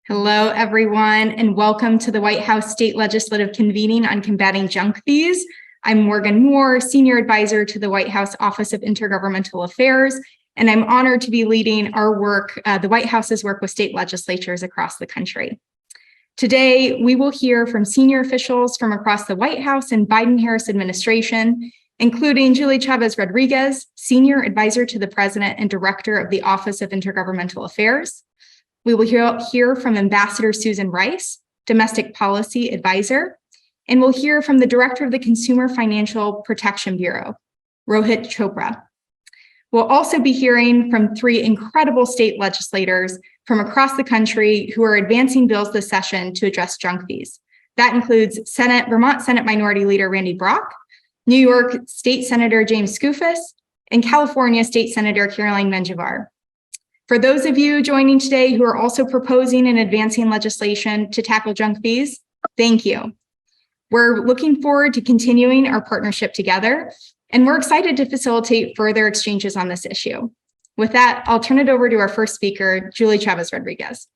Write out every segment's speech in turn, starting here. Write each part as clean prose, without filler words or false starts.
Hello, everyone, and welcome to the White House State Legislative Convening on Combating Junk Fees. I'm Morgan Moore, Senior Advisor to the White House Office of Intergovernmental Affairs, and I'm honored to be leading our work, the White House's work with state legislatures across the country. Today, we will hear from senior officials from across the White House and Biden-Harris administration, including Julie Chavez Rodriguez, Senior Advisor to the President and Director of the Office of Intergovernmental Affairs. We will hear from Ambassador Susan Rice, Domestic Policy Advisor, and we'll hear from the Director of the Consumer Financial Protection Bureau, Rohit Chopra. We'll also be hearing from three incredible state legislators from across the country who are advancing bills this session to address junk fees. That includes Vermont Senate Minority Leader Randy Brock, New York State Senator James Skoufis, and California State Senator Caroline Menjivar. For those of you joining today who are also proposing and advancing legislation to tackle junk fees, thank you. We're looking forward to continuing our partnership together, and we're excited to facilitate further exchanges on this issue. With that, I'll turn it over to our first speaker, Julie Chavez Rodriguez.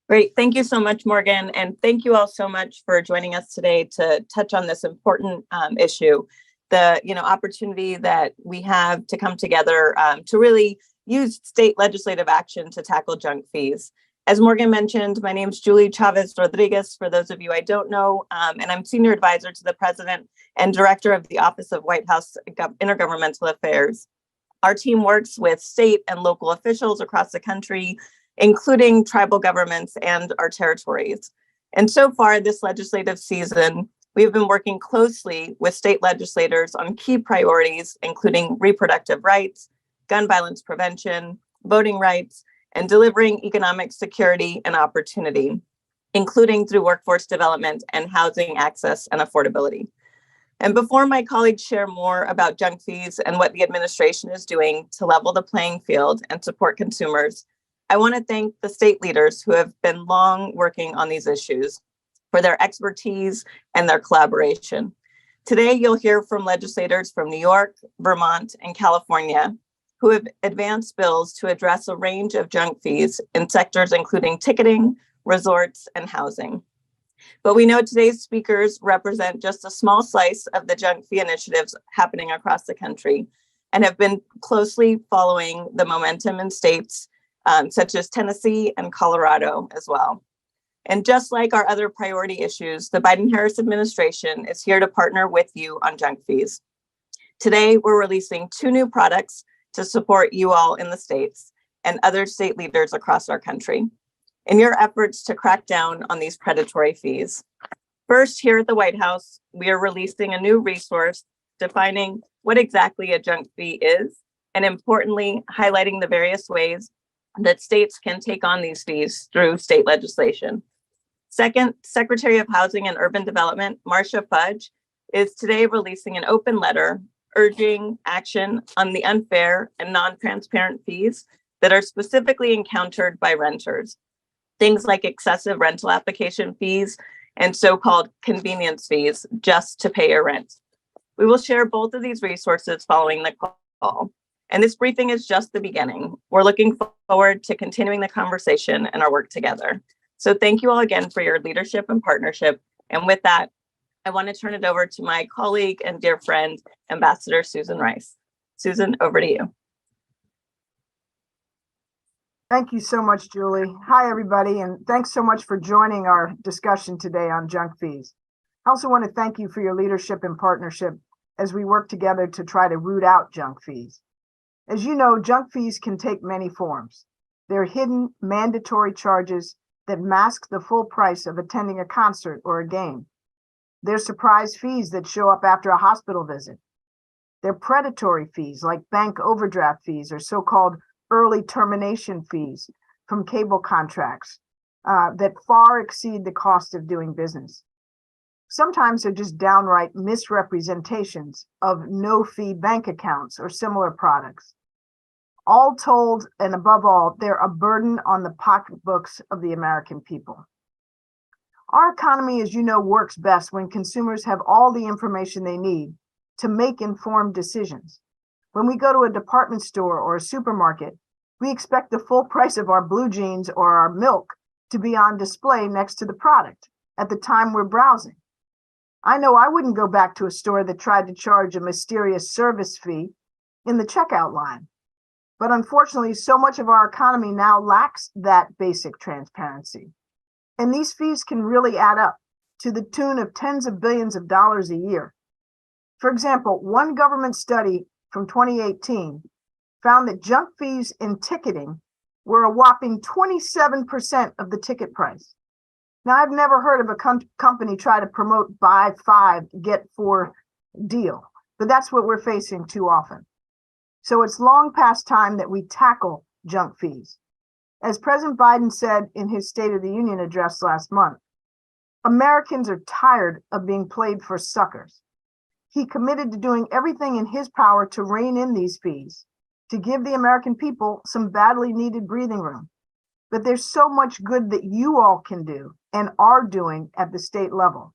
Great, thank you so much, Morgan, and thank you all so much for joining us today to touch on this important issue. The opportunity that we have to come together to really use state legislative action to tackle junk fees. As Morgan mentioned, my name is Julie Chavez Rodriguez, for those of you I don't know, and I'm Senior Advisor to the President and Director of the Office of White House Intergovernmental Affairs. Our team works with state and local officials across the country, including tribal governments and our territories. And so far this legislative season, we have been working closely with state legislators on key priorities, including reproductive rights, gun violence prevention, voting rights, and delivering economic security and opportunity, including through workforce development and housing access and affordability. And before my colleagues share more about junk fees and what the administration is doing to level the playing field and support consumers, I want to thank the state leaders who have been long working on these issues for their expertise and their collaboration. Today, you'll hear from legislators from New York, Vermont, and California who have advanced bills to address a range of junk fees in sectors including ticketing, resorts, and housing. But we know today's speakers represent just a small slice of the junk fee initiatives happening across the country and have been closely following the momentum in states such as Tennessee and Colorado as well. And just like our other priority issues, the Biden-Harris administration is here to partner with you on junk fees. Today, we're releasing two new products to support you all in the states and other state leaders across our country in your efforts to crack down on these predatory fees. First, here at the White House, we are releasing a new resource defining what exactly a junk fee is, and importantly, highlighting the various ways that states can take on these fees through state legislation. Second, Secretary of Housing and Urban Development, Marcia Fudge, is today releasing an open letter urging action on the unfair and non-transparent fees that are specifically encountered by renters. Things like excessive rental application fees and so-called convenience fees just to pay your rent. We will share both of these resources following the call. And this briefing is just the beginning. We're looking forward to continuing the conversation and our work together. So thank you all again for your leadership and partnership. And with that, I want to turn it over to my colleague and dear friend, Ambassador Susan Rice. Susan, over to you. Thank you so much, Julie. Hi, everybody, and thanks so much for joining our discussion today on junk fees. I also want to thank you for your leadership and partnership as we work together to try to root out junk fees. As you know, junk fees can take many forms. They're hidden, mandatory charges that mask the full price of attending a concert or a game. They're surprise fees that show up after a hospital visit. They're predatory fees like bank overdraft fees or so-called early termination fees from cable contracts that far exceed the cost of doing business. Sometimes they're just downright misrepresentations of no-fee bank accounts or similar products. All told, and above all, they're a burden on the pocketbooks of the American people. Our economy, as you know, works best when consumers have all the information they need to make informed decisions. When we go to a department store or a supermarket, we expect the full price of our blue jeans or our milk to be on display next to the product at the time we're browsing. I know I wouldn't go back to a store that tried to charge a mysterious service fee in the checkout line. But unfortunately, so much of our economy now lacks that basic transparency. And these fees can really add up to the tune of tens of billions of dollars a year. For example, one government study from 2018 found that junk fees in ticketing were a whopping 27% of the ticket price. Now, I've never heard of a company try to promote buy 5, get 4 deal, but that's what we're facing too often. So it's long past time that we tackle junk fees. As President Biden said in his State of the Union address last month, Americans are tired of being played for suckers. He committed to doing everything in his power to rein in these fees, to give the American people some badly needed breathing room. But there's so much good that you all can do and are doing at the state level.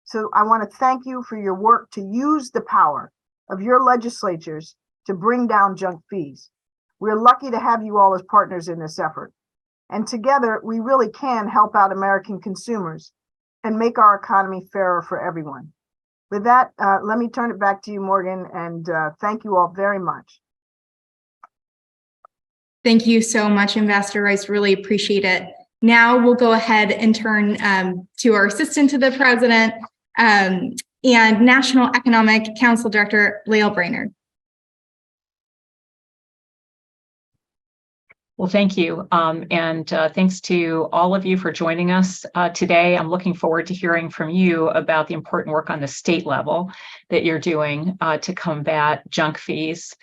So I want to thank you for your work to use the power of your legislatures to bring down junk fees. We're lucky to have you all as partners in this effort. And together, we really can help out American consumers and make our economy fairer for everyone. With that, let me turn it back to you, Morgan, and thank you all very much. Thank you so much, Ambassador Rice. Really appreciate it. Now we'll go ahead and turn to our assistant to the president and National Economic Council Director, Lael Brainard. Well, thank you. And thanks to all of you for joining us today. I'm looking forward to hearing from you about the important work on the state level that you're doing to combat junk fees.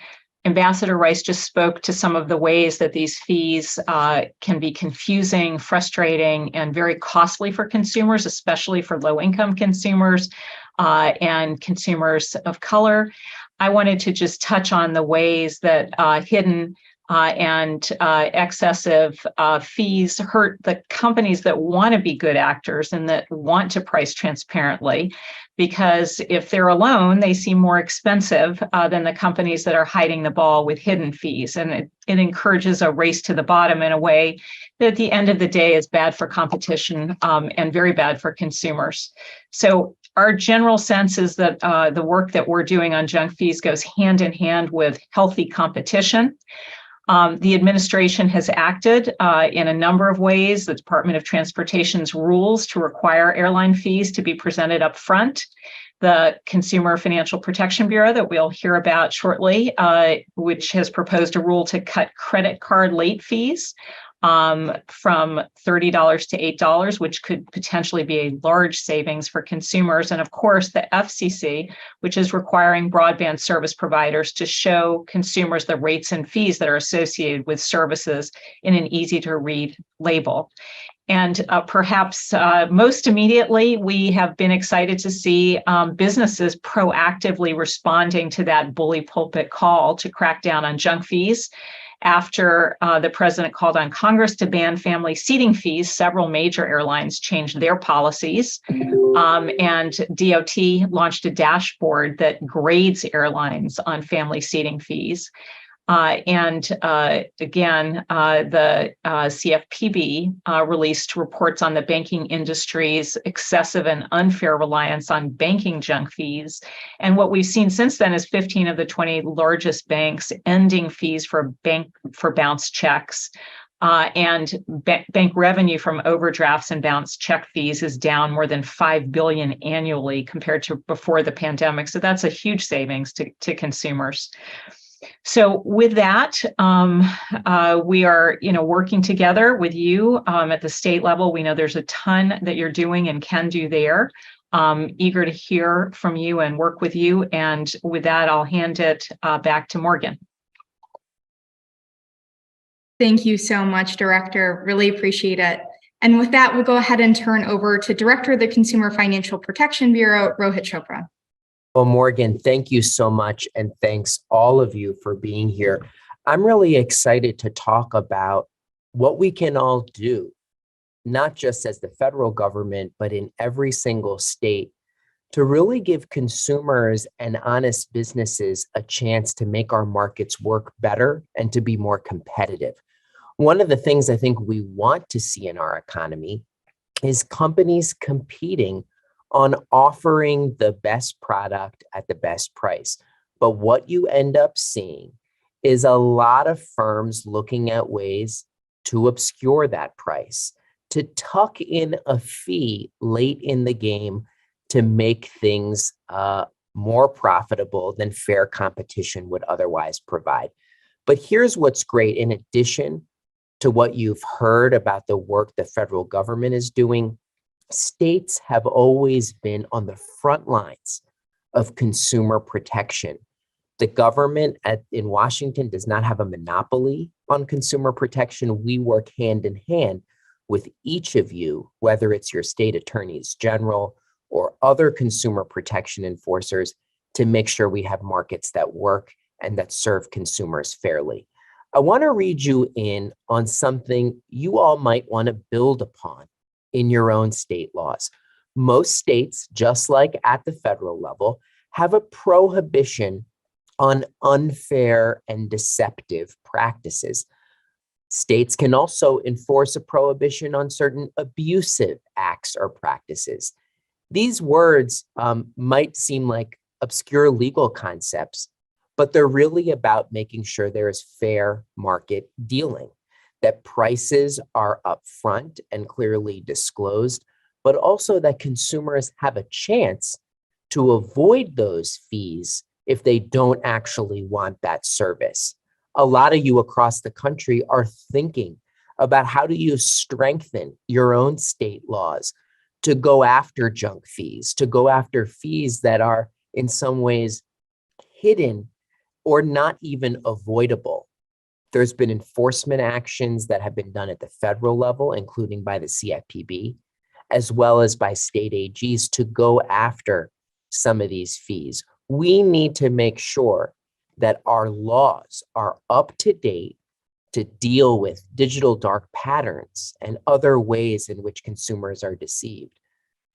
Ambassador Rice just spoke to some of the ways that these fees can be confusing, frustrating, and very costly for consumers, especially for low-income consumers and consumers of color. I wanted to just touch on the ways that hidden and excessive fees hurt the companies that want to be good actors and that want to price transparently, because if they're alone, they seem more expensive than the companies that are hiding the ball with hidden fees. And it encourages a race to the bottom in a way that at the end of the day is bad for competition and very bad for consumers. So our general sense is that the work that we're doing on junk fees goes hand in hand with healthy competition. The administration has acted in a number of ways. The Department of Transportation's rules to require airline fees to be presented up front. The Consumer Financial Protection Bureau that we'll hear about shortly, which has proposed a rule to cut credit card late fees from $30 to $8, which could potentially be a large savings for consumers. And of course, the FCC, which is requiring broadband service providers to show consumers the rates and fees that are associated with services in an easy to read label. And perhaps most immediately, we have been excited to see businesses proactively responding to that bully pulpit call to crack down on junk fees. After the president called on Congress to ban family seating fees, several major airlines changed their policies. And DOT launched a dashboard that grades airlines on family seating fees. Again, the CFPB released reports on the banking industry's excessive and unfair reliance on banking junk fees. And what we've seen since then is 15 of the 20 largest banks ending fees for bounce checks. And bank revenue from overdrafts and bounce check fees is down more than $5 billion annually compared to before the pandemic. So that's a huge savings to consumers. So with that, we are, working together with you at the state level. We know there's a ton that you're doing and can do there. Eager to hear from you and work with you. And with that, I'll hand it back to Morgan. Thank you so much, Director. Really appreciate it. And with that, we'll go ahead and turn over to Director of the Consumer Financial Protection Bureau, Rohit Chopra. Well, Morgan, thank you so much. And thanks all of you for being here. I'm really excited to talk about what we can all do, not just as the federal government, but in every single state to really give consumers and honest businesses a chance to make our markets work better and to be more competitive. One of the things I think we want to see in our economy is companies competing on offering the best product at the best price. But what you end up seeing is a lot of firms looking at ways to obscure that price, to tuck in a fee late in the game to make things more profitable than fair competition would otherwise provide. But here's what's great. In addition to what you've heard about the work the federal government is doing, states have always been on the front lines of consumer protection. The government in Washington does not have a monopoly on consumer protection. We work hand in hand with each of you, whether it's your state attorneys general or other consumer protection enforcers, to make sure we have markets that work and that serve consumers fairly. I want to read you in on something you all might want to build upon in your own state laws. Most states, just like at the federal level, have a prohibition on unfair and deceptive practices. States can also enforce a prohibition on certain abusive acts or practices. These words might seem like obscure legal concepts, but they're really about making sure there is fair market dealing, that prices are upfront and clearly disclosed, but also that consumers have a chance to avoid those fees if they don't actually want that service. A lot of you across the country are thinking about how do you strengthen your own state laws to go after junk fees, to go after fees that are in some ways hidden or not even avoidable. There's been enforcement actions that have been done at the federal level, including by the CFPB, as well as by state AGs to go after some of these fees. We need to make sure that our laws are up to date to deal with digital dark patterns and other ways in which consumers are deceived,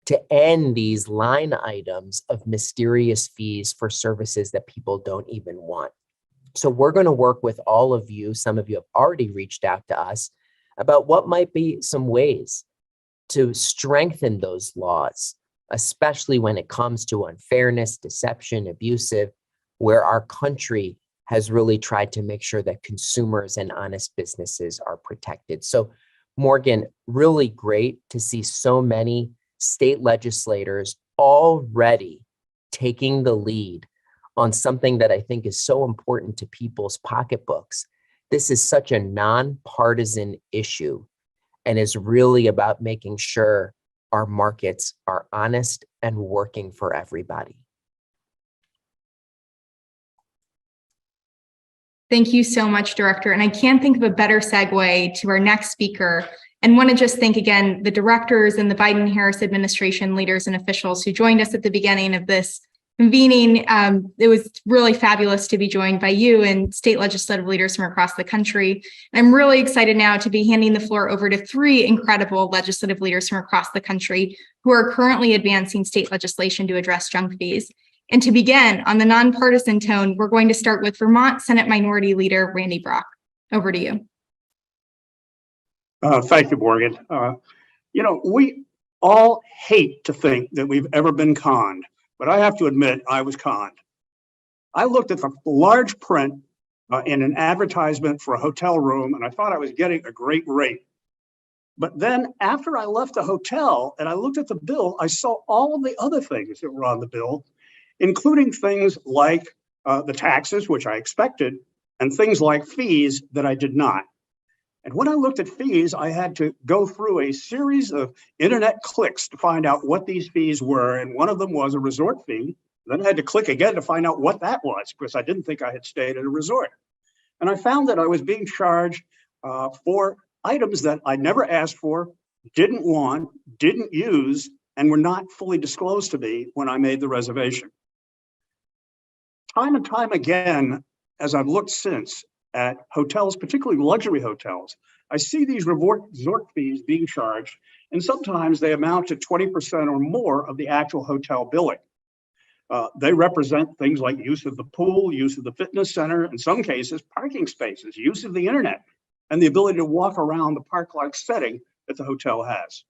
to end these line items of mysterious fees for services that people don't even want. So we're going to work with all of you. Some of you have already reached out to us about what might be some ways to strengthen those laws, especially when it comes to unfairness, deception, abusive, where our country has really tried to make sure that consumers and honest businesses are protected. So Morgan, really great to see so many state legislators already taking the lead on something that I think is so important to people's pocketbooks. This is such a nonpartisan issue and is really about making sure our markets are honest and working for everybody. Thank you so much, Director. And I can't think of a better segue to our next speaker, and want to just thank again the directors and the Biden-Harris administration leaders and officials who joined us at the beginning of this convening. It was really fabulous to be joined by you and state legislative leaders from across the country. I'm really excited now to be handing the floor over to three incredible legislative leaders from across the country who are currently advancing state legislation to address junk fees. And to begin on the nonpartisan tone, we're going to start with Vermont Senate Minority Leader Randy Brock. Over to you. Thank you, Morgan. We all hate to think that we've ever been conned, but I have to admit I was conned. I looked at the large print in an advertisement for a hotel room, and I thought I was getting a great rate. But then after I left the hotel and I looked at the bill, I saw all of the other things that were on the bill, including things like the taxes, which I expected, and things like fees that I did not. And when I looked at fees, I had to go through a series of internet clicks to find out what these fees were. And one of them was a resort fee. Then I had to click again to find out what that was, because I didn't think I had stayed at a resort. And I found that I was being charged for items that I never asked for, didn't want, didn't use, and were not fully disclosed to me when I made the reservation. Time and time again, as I've looked since, at hotels, particularly luxury hotels, I see these resort fees being charged, and sometimes they amount to 20% or more of the actual hotel billing. They represent things like use of the pool, use of the fitness center, in some cases, parking spaces, use of the internet, and the ability to walk around the park-like setting that the hotel has.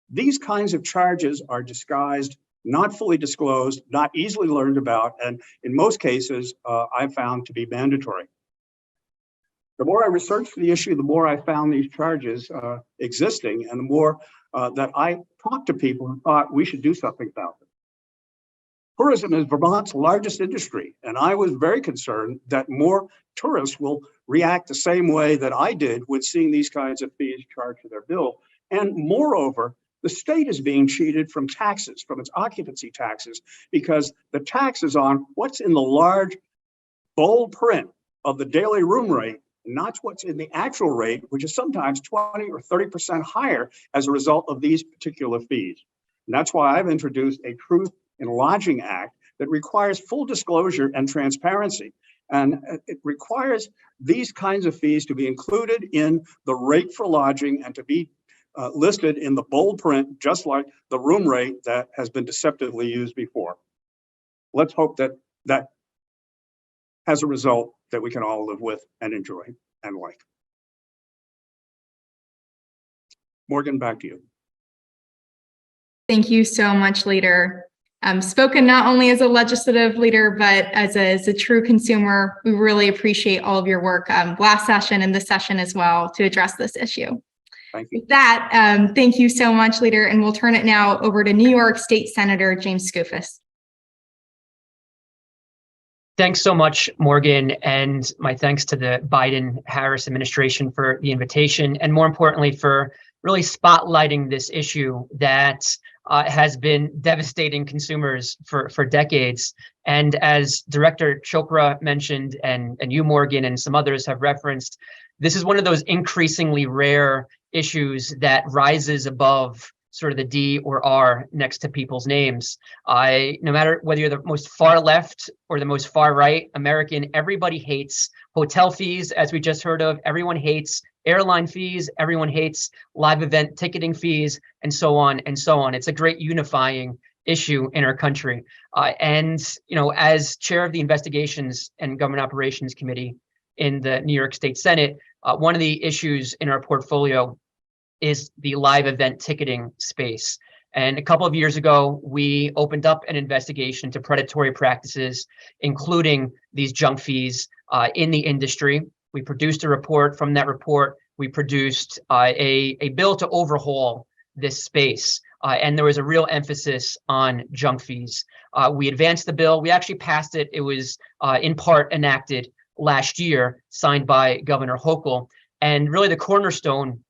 These kinds of charges are disguised, not fully disclosed, not easily learned about, and in most cases, I've found to be mandatory. The more I researched the issue, the more I found these charges existing, and the more that I talked to people who thought we should do something about them. Tourism is Vermont's largest industry, and I was very concerned that more tourists will react the same way that I did when seeing these kinds of fees charged to their bill. And moreover, the state is being cheated from taxes, from its occupancy taxes, because the taxes on what's in the large, bold print of the daily room rate, not what's in the actual rate, which is sometimes 20 or 30% higher as a result of these particular fees. And that's why I've introduced a Truth in Lodging Act that requires full disclosure and transparency. And it requires these kinds of fees to be included in the rate for lodging and to be listed in the bold print, just like the room rate that has been deceptively used before. Let's hope that that has a result that we can all live with and enjoy and like. Morgan, back to you. Thank you so much, Leader. Spoken not only as a legislative leader, but as a true consumer. We really appreciate all of your work last session and this session as well to address this issue. Thank you. With that, thank you so much, Leader, and we'll turn it now over to New York State Senator James Skoufis. Thanks so much, Morgan, and my thanks to the Biden-Harris administration for the invitation, and more importantly, for really spotlighting this issue that has been devastating consumers for decades. And as Director Chopra mentioned, and you, Morgan, and some others have referenced, this is one of those increasingly rare issues that rises above sort of the D or R next to people's names. No matter whether you're the most far left or the most far right American, everybody hates hotel fees, as we just heard of. Everyone hates airline fees. Everyone hates live event ticketing fees, and so on and so on. It's a great unifying issue in our country. And, you know, as chair of the Investigations and Government Operations Committee in the New York State Senate, one of the issues in our portfolio is the live event ticketing space. And a couple of years ago, we opened up an investigation to predatory practices, including these junk fees in the industry. We produced a report. From that report, we produced a bill to overhaul this space. And there was a real emphasis on junk fees. We advanced the bill. We actually passed it. It was in part enacted last year, signed by Governor Hochul. And really the cornerstone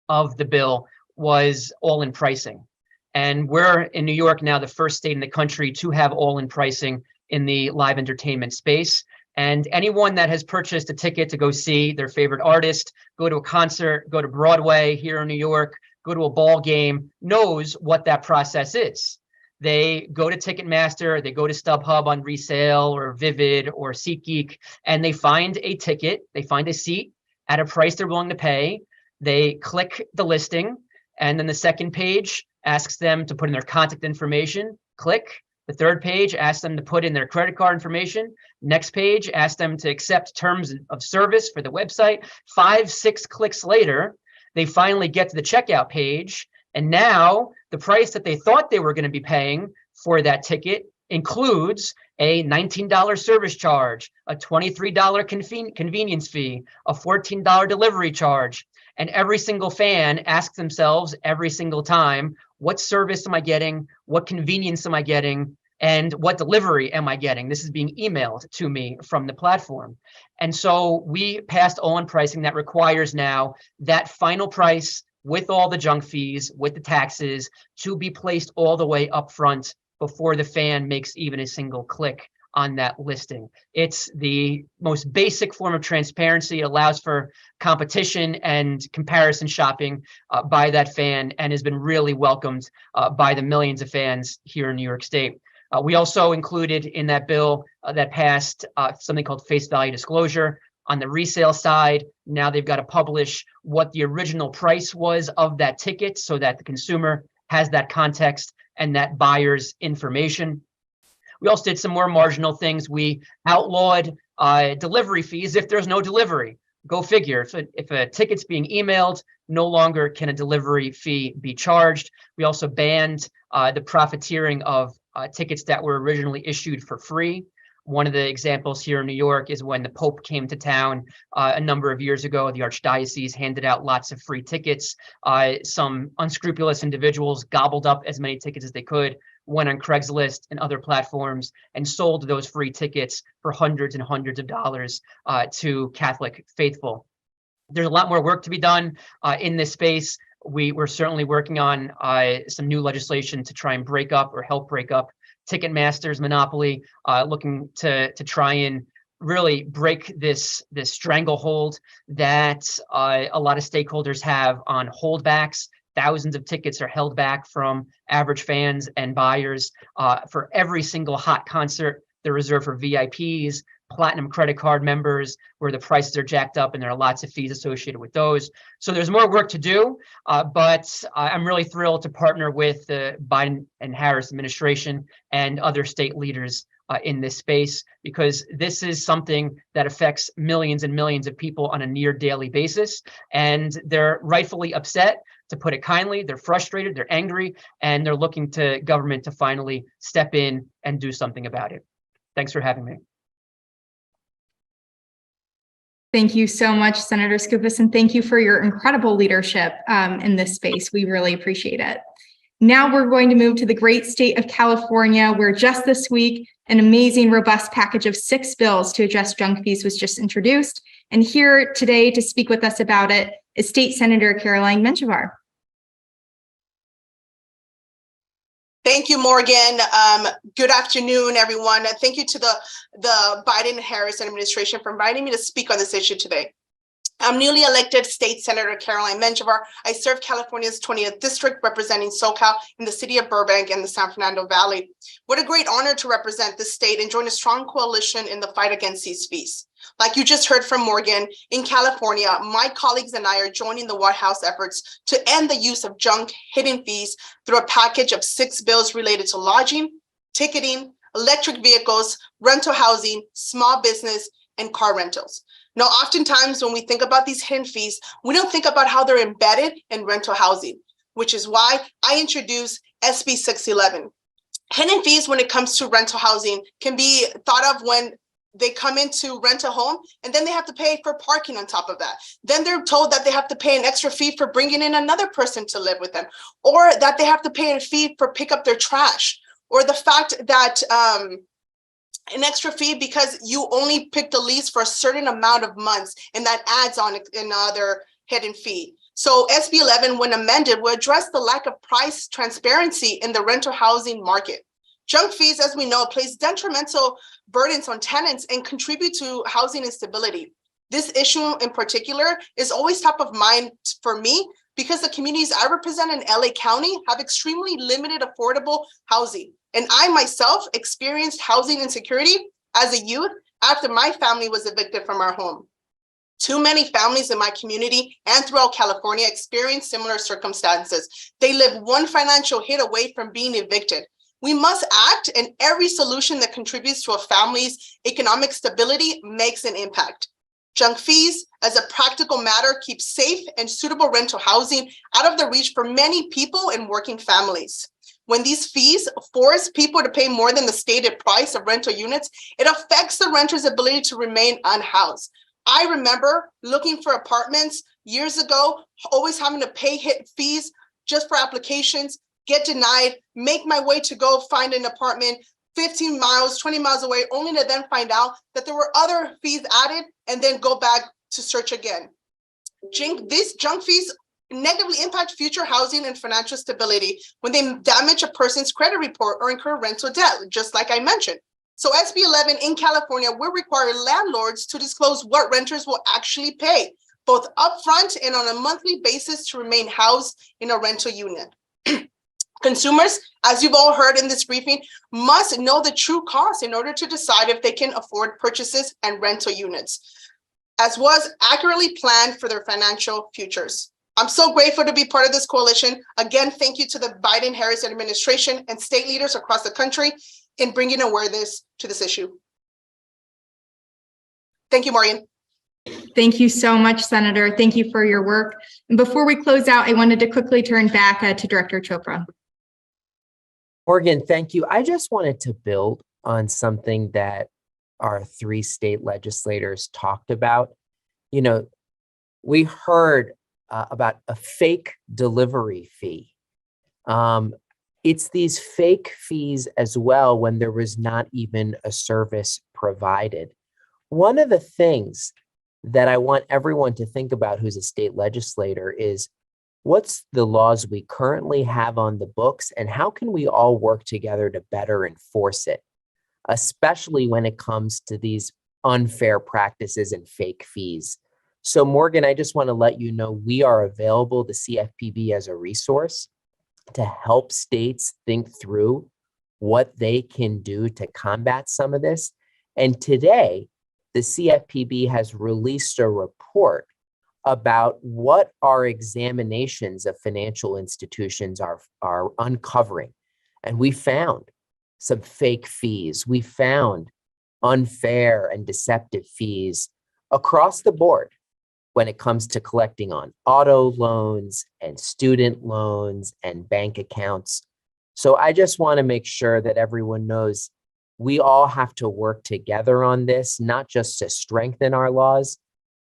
of the bill was all-in pricing. And we're in New York now, the first state in the country to have all-in pricing in the live entertainment space. And anyone that has purchased a ticket to go see their favorite artist, go to a concert, go to Broadway here in New York, go to a ball game, knows what that process is. They go to Ticketmaster, they go to StubHub on resale or Vivid or SeatGeek, and they find a ticket, they find a seat at a price they're willing to pay. They click the listing, and then the second page asks them to put in their contact information. Click. The third page asks them to put in their credit card information. Next page asks them to accept terms of service for the website. 5, 6 clicks later, they finally get to the checkout page, and now the price that they thought they were going to be paying for that ticket includes a $19 service charge, a $23 convenience fee, a $14 delivery charge. And every single fan asks themselves every single time, what service am I getting? What convenience am I getting? And what delivery am I getting? This is being emailed to me from the platform. And so we passed all-in pricing that requires now that final price with all the junk fees, with the taxes, to be placed all the way up front before the fan makes even a single click on that listing. It's the most basic form of transparency. It allows for competition and comparison shopping by that fan, and has been really welcomed by the millions of fans here in New York State. We also included in that bill that passed something called face value disclosure, On the resale side, now they've got to publish what the original price was of that ticket so that the consumer has that context and that buyer's information. We also did some more marginal things. We outlawed delivery fees if there's no delivery. Go figure. If a ticket's being emailed, no longer can a delivery fee be charged. We also banned the profiteering of tickets that were originally issued for free. One of the examples here in New York is when the Pope came to town a number of years ago. The Archdiocese handed out lots of free tickets. Some unscrupulous individuals gobbled up as many tickets as they could, went on Craigslist and other platforms and sold those free tickets for hundreds and hundreds of dollars to Catholic faithful. There's a lot more work to be done in this space. We're certainly working on some new legislation to try and break up or help break up Ticketmaster's monopoly, looking to try and really break this stranglehold that a lot of stakeholders have on holdbacks. Thousands of tickets are held back from average fans and buyers for every single hot concert. They're reserved for VIPs, platinum credit card members, where the prices are jacked up and there are lots of fees associated with those. So there's more work to do, but I'm really thrilled to partner with the Biden and Harris administration and other state leaders in this space, because this is something that affects millions and millions of people on a near daily basis. And they're rightfully upset, to put it kindly. They're frustrated, they're angry, and they're looking to government to finally step in and do something about it. Thanks for having me. Thank you so much, Senator Skoufis, and thank you for your incredible leadership in this space. We really appreciate it. Now we're going to move to the great state of California, where just this week, an amazing, robust package of 6 bills to address junk fees was just introduced. And here today to speak with us about it is State Senator Caroline Menjivar. Thank you, Morgan. Good afternoon, everyone. Thank you to the Biden and Harris administration for inviting me to speak on this issue today. I'm newly elected State Senator Caroline Menjivar. I serve California's 20th District, representing SoCal in the city of Burbank and the San Fernando Valley. What a great honor to represent this state and join a strong coalition in the fight against these fees. Like you just heard from Morgan, in California, my colleagues and I are joining the White House efforts to end the use of junk hidden fees through a package of 6 bills related to lodging, ticketing, electric vehicles, rental housing, small business, and car rentals. Now, oftentimes when we think about these hidden fees, we don't think about how they're embedded in rental housing, which is why I introduced SB 611. Hidden fees when it comes to rental housing can be thought of when they come in to rent a home and then they have to pay for parking on top of that. Then they're told that they have to pay an extra fee for bringing in another person to live with them, or that they have to pay a fee for pick up their trash, or the fact that an extra fee because you only picked a lease for a certain amount of months, and that adds on another hidden fee. So SB 11, when amended, will address the lack of price transparency in the rental housing market. Junk fees, as we know, place detrimental burdens on tenants and contribute to housing instability. This issue in particular is always top of mind for me because the communities I represent in LA County have extremely limited affordable housing. And I myself experienced housing insecurity as a youth after my family was evicted from our home. Too many families in my community and throughout California experience similar circumstances. They live one financial hit away from being evicted. We must act, and every solution that contributes to a family's economic stability makes an impact. Junk fees, as a practical matter, keep safe and suitable rental housing out of the reach for many people and working families. When these fees force people to pay more than the stated price of rental units, it affects the renter's ability to remain unhoused. I remember looking for apartments years ago, always having to pay hit fees just for applications, get denied, make my way to go find an apartment 15 miles, 20 miles away, only to then find out that there were other fees added and then go back to search again. These junk fees negatively impact future housing and financial stability when they damage a person's credit report or incur rental debt, just like I mentioned. So SB 11 in California will require landlords to disclose what renters will actually pay, both upfront and on a monthly basis, to remain housed in a rental unit. Consumers, as you've all heard in this briefing, must know the true cost in order to decide if they can afford purchases and rental units. as well as accurately plan for their financial futures. I'm so grateful to be part of this coalition. Again, thank you to the Biden-Harris administration and state leaders across the country in bringing awareness to this issue. Thank you, Morgan. Thank you so much, Senator. Thank you for your work. And before we close out, I wanted to quickly turn back to Director Chopra. Morgan, thank you. I just wanted to build on something that our 3 state legislators talked about. You know, we heard about a fake delivery fee. It's these fake fees as well when there was not even a service provided. One of the things that I want everyone to think about who's a state legislator is what's the laws we currently have on the books and how can we all work together to better enforce it, especially when it comes to these unfair practices and fake fees. So Morgan, I just want to let you know we are available to CFPB as a resource to help states think through what they can do to combat some of this. And today, the CFPB has released a report about what our examinations of financial institutions are uncovering. And we found some fake fees. We found unfair and deceptive fees across the board when it comes to collecting on auto loans and student loans and bank accounts. So I just want to make sure that everyone knows we all have to work together on this, not just to strengthen our laws,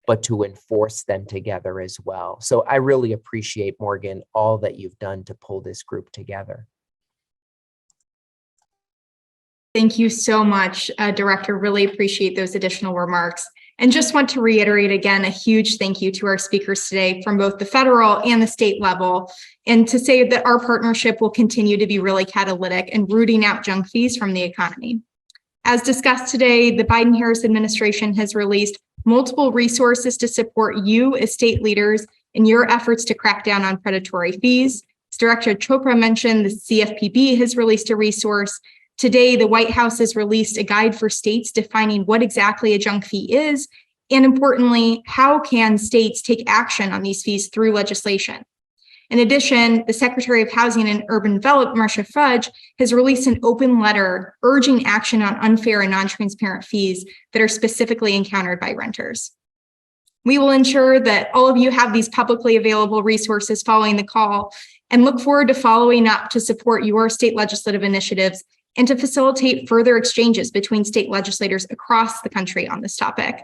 but to enforce them together as well. So I really appreciate, Morgan, all that you've done to pull this group together. Thank you so much, Director. Really appreciate those additional remarks. And just want to reiterate again, a huge thank you to our speakers today from both the federal and the state level, and to say that our partnership will continue to be really catalytic in rooting out junk fees from the economy. As discussed today, the Biden-Harris administration has released multiple resources to support you as state leaders in your efforts to crack down on predatory fees. As Director Chopra mentioned, the CFPB has released a resource. Today, the White House has released a guide for states defining what exactly a junk fee is, and importantly, how can states take action on these fees through legislation. In addition, the Secretary of Housing and Urban Development, Marcia Fudge, has released an open letter urging action on unfair and non-transparent fees that are specifically encountered by renters. We will ensure that all of you have these publicly available resources following the call, and look forward to following up to support your state legislative initiatives and to facilitate further exchanges between state legislators across the country on this topic.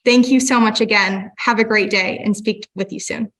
Thank you so much again. Have a great day and speak with you soon.